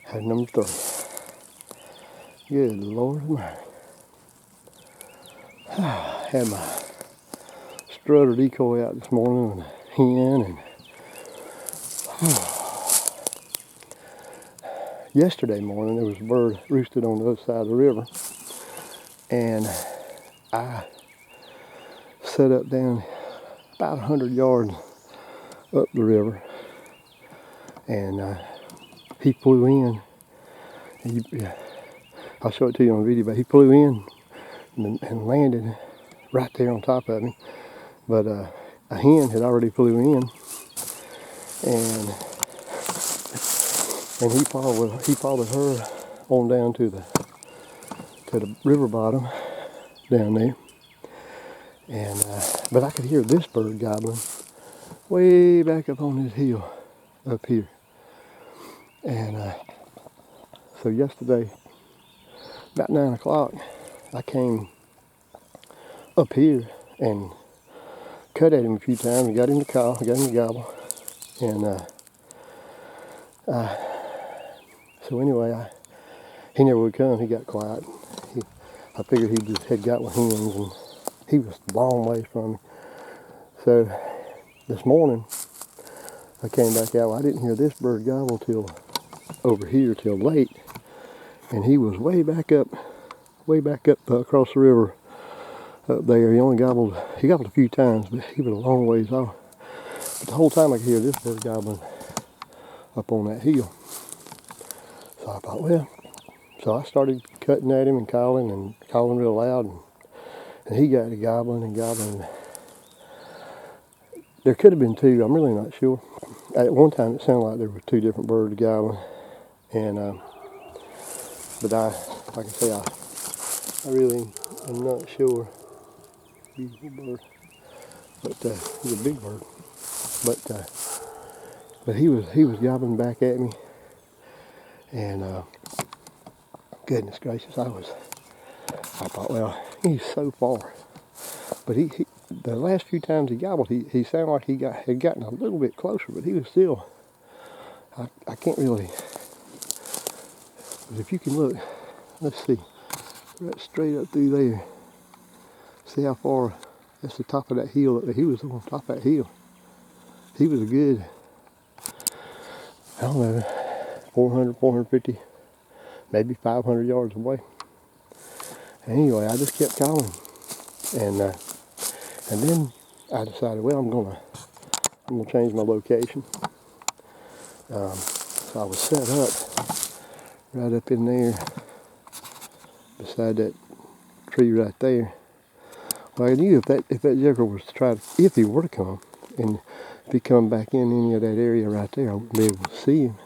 Had number 3. Good Lord of mine. Had my strutter decoy out this morning with a hen, and yesterday morning there was a bird roosted on the other side of the river, and I set up down about 100 yards up the river, and he flew in. I'll show it to you on video, but he flew in and landed right there on top of me. But a hen had already flew in, and he followed her on down to the river bottom down there. And but I could hear this bird gobbling way back up on this hill up here. And so yesterday, about 9 o'clock, I came up here and cut at him a few times, got him to call, got him to gobble. And so anyway, he never would come. He got quiet. I figured he just had got with hens, and he was a long way from me. So this morning, I came back out. Well, I didn't hear this bird gobble till over here till late, and he was way back up across the river up there. He gobbled a few times, but he was a long ways off. But the whole time I could hear this bird gobbling up on that hill. So I thought, so I started cutting at him and calling real loud, and he got to gobbling and gobbling. There could have been 2. I'm really not sure. At one time it sounded like there were 2 different birds gobbling, and but like I say, I really am not sure. Beautiful bird, but he's a big bird. But he was gobbling back at me, and goodness gracious, I thought, he's so far. But he the last few times he gobbled, he sounded like he had gotten a little bit closer, but he was still. I can't really. But if you can look, let's see, right straight up through there. See how far, that's the top of that hill up there. He was on top of that hill. He was a good, I don't know, 400, 450, maybe 500 yards away. Anyway, I just kept calling. And then I decided, I'm gonna change my location. So I was set up right up in there beside that tree right there. Well, I knew if that jaguar was to try to, if he were to come, and if he come back in any of that area right there, I wouldn't be able to see him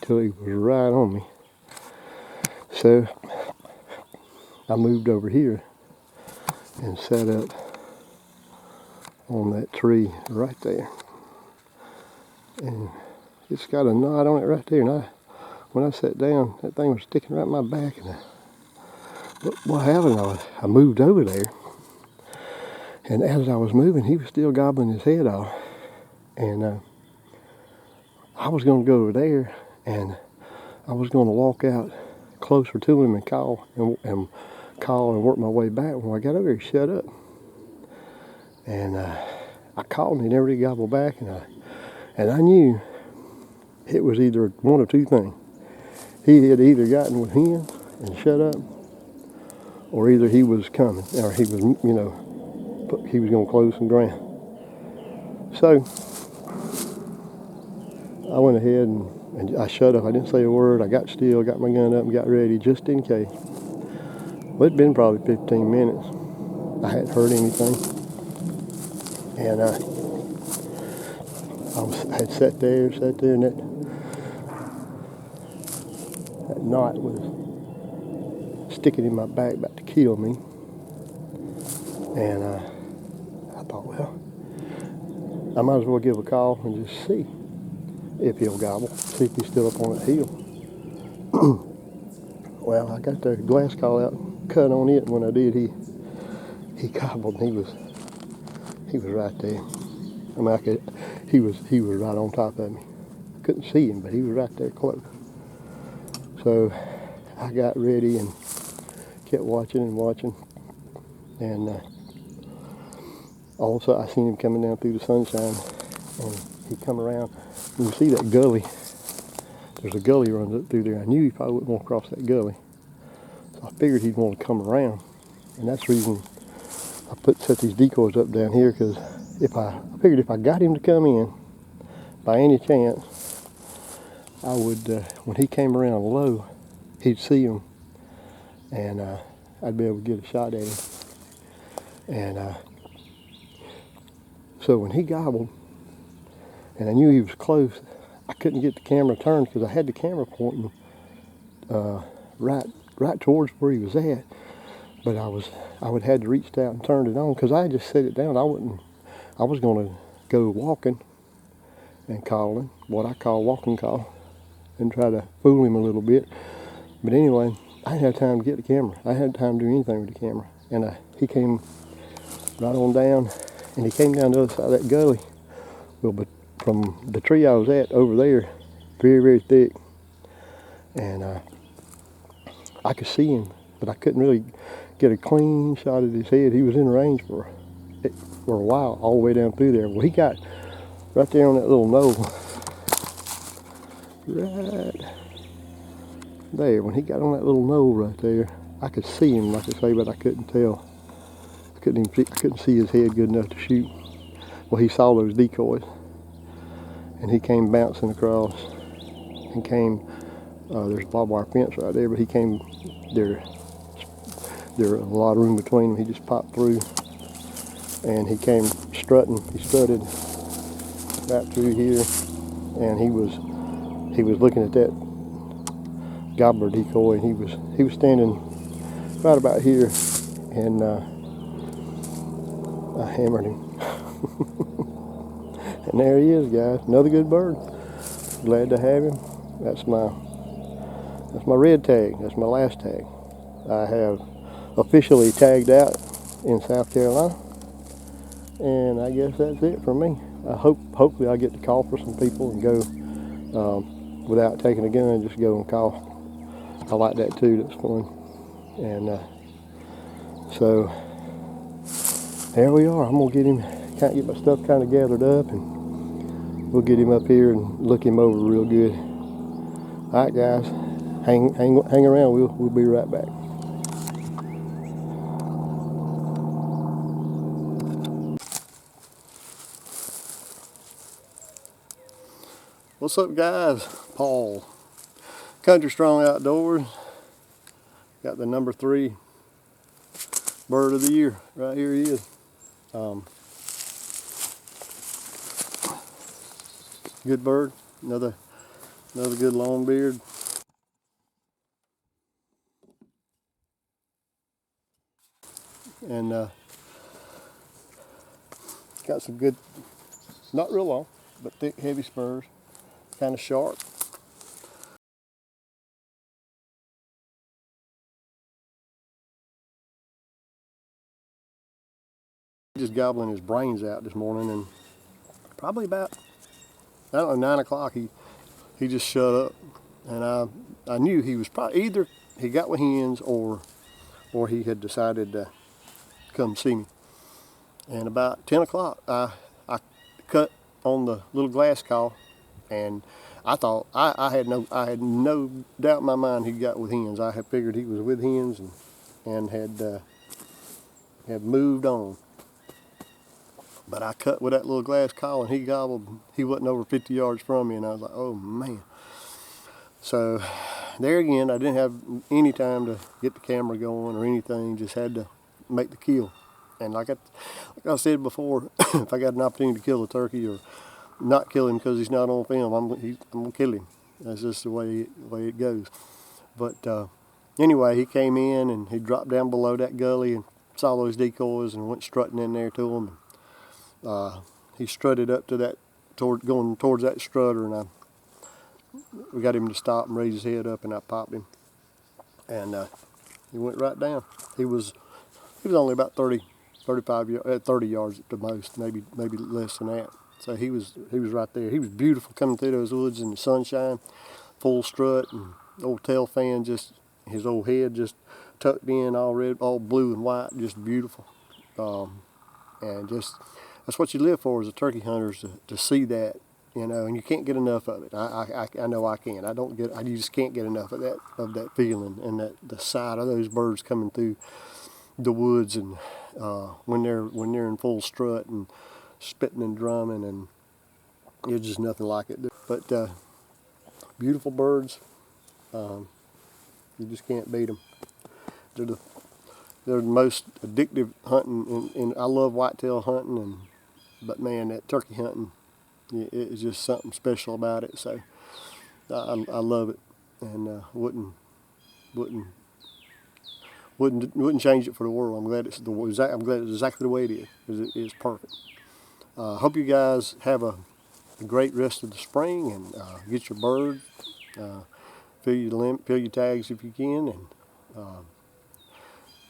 till he was right on me. So I moved over here and set up on that tree right there. And it's got a knot on it right there. And when I sat down, that thing was sticking right in my back. And what happened, I moved over there. And as I was moving, he was still gobbling his head off. And I was going to go over there, and I was going to walk out closer to him and call and work my way back. When I got over there, he shut up. And I called, and he never did gobble back. And I knew it was either one of 2 things. He had either gotten with him and shut up, or either he was coming, or he was, he was going to close some ground. So I went ahead and I shut up. I didn't say a word. I got still, got my gun up, and got ready just in case. Well, it'd been probably 15 minutes. I hadn't heard anything. And I had sat there, and that knot was sticking in my back, about to kill me. And I thought, I might as well give a call and just see if he'll gobble, see if he's still up on that hill. Well, I got the glass call out, cut on it, and when I did, he gobbled, and he was right there. I mean, he was right on top of me. Couldn't see him, but he was right there close. So I got ready and kept watching and watching, and also I seen him coming down through the sunshine, and he come around. You see that gully? There's a gully runs up through there. I knew he probably wouldn't want to cross that gully, so I figured he'd want to come around, and that's the reason I set these decoys up down here, because I figured if I got him to come in by any chance, I would, when he came around low, he'd see him, and I'd be able to get a shot at him. And so when he gobbled, and I knew he was close, I couldn't get the camera turned because I had the camera pointing right towards where he was at. But I would have to reach out and turn it on because I just set it down. I was going to go walking and calling what I call walking call and try to fool him a little bit. But anyway, I didn't have time to get the camera. I hadn't time to do anything with the camera. And he came right on down, and he came down the other side of that gully. Well, but from the tree I was at over there, very, very thick. And I could see him, but I couldn't really get a clean shot at his head. He was in range for a while, all the way down through there. Well, he got right there on that little knoll. Right there, when he got on that little knoll right there, I could see him, like I say, but I couldn't tell. I couldn't see his head good enough to shoot. Well, he saw those decoys, and he came bouncing across, and came. There's a barbed wire fence right there, but he came there. There was a lot of room between them. He just popped through, and he came strutting. He strutted right through here, and he was looking at that gobbler decoy, and he was standing right about here, and I hammered him. And there he is, guys. Another good bird. Glad to have him. That's my red tag. That's my last tag. I have officially tagged out in South Carolina, and I guess that's it for me. Hopefully I get to call for some people and go without taking a gun, just go and call. I like that too. That's fun. And so there we are. I'm gonna get him. Can't get my stuff kind of gathered up, and we'll get him up here and look him over real good. All right, guys, hang around. We'll be right back. What's up, guys? Paul, Country Strong Outdoors. Got the number 3 bird of the year. Right here he is. Good bird. Another good long beard. And got some good, not real long, but thick, heavy spurs. Kind of sharp. Just gobbling his brains out this morning, and probably about, I don't know, 9 o'clock he just shut up, and I knew he was probably either he got with hens or he had decided to come see me. And about 10 o'clock I cut on the little glass call, and I thought I had no doubt in my mind he got with hens. I had figured he was with hens and had moved on. But I cut with that little glass call, and he gobbled. He wasn't over 50 yards from me, and I was like, oh man. So there again, I didn't have any time to get the camera going or anything. Just had to make the kill. And like I said before, if I got an opportunity to kill a turkey or not kill him because he's not on film, I'm gonna kill him. That's just the way it goes. But anyway, he came in and he dropped down below that gully and saw those decoys and went strutting in there to them. He strutted up to that, going towards that strutter, and we got him to stop and raise his head up, and I popped him, and he went right down. He was only about 30 yards at the most, maybe less than that. So he was right there. He was beautiful coming through those woods in the sunshine, full strut, and old tail fan, just his old head just tucked in, all red, all blue and white, just beautiful. And just that's what you live for as a turkey hunter, is to see that, you know, and you can't get enough of it. I know I can't. You just can't get enough of that feeling, and the sight of those birds coming through the woods, and when they're in full strut and spitting and drumming, and it's just nothing like it. But beautiful birds, you just can't beat them. They're the most addictive hunting, and I love whitetail hunting, but man, that turkey hunting, it's just something special about it. So I love it, and wouldn't change it for the world. I'm glad it's exactly the way it is. It's perfect. Hope you guys have a great rest of the spring, and get your bird, fill your tags if you can, and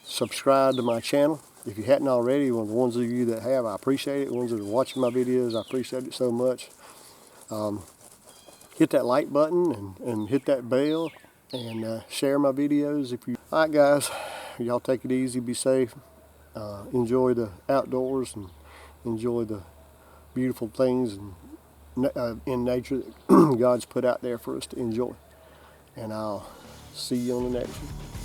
subscribe to my channel if you hadn't already. The ones of you that have, I appreciate it. The ones that are watching my videos, I appreciate it so much. Hit that like button, and hit that bell, and share my videos if you. All right, guys, y'all take it easy, be safe, enjoy the outdoors, and enjoy the beautiful things in nature that God's put out there for us to enjoy. And I'll see you on the next one.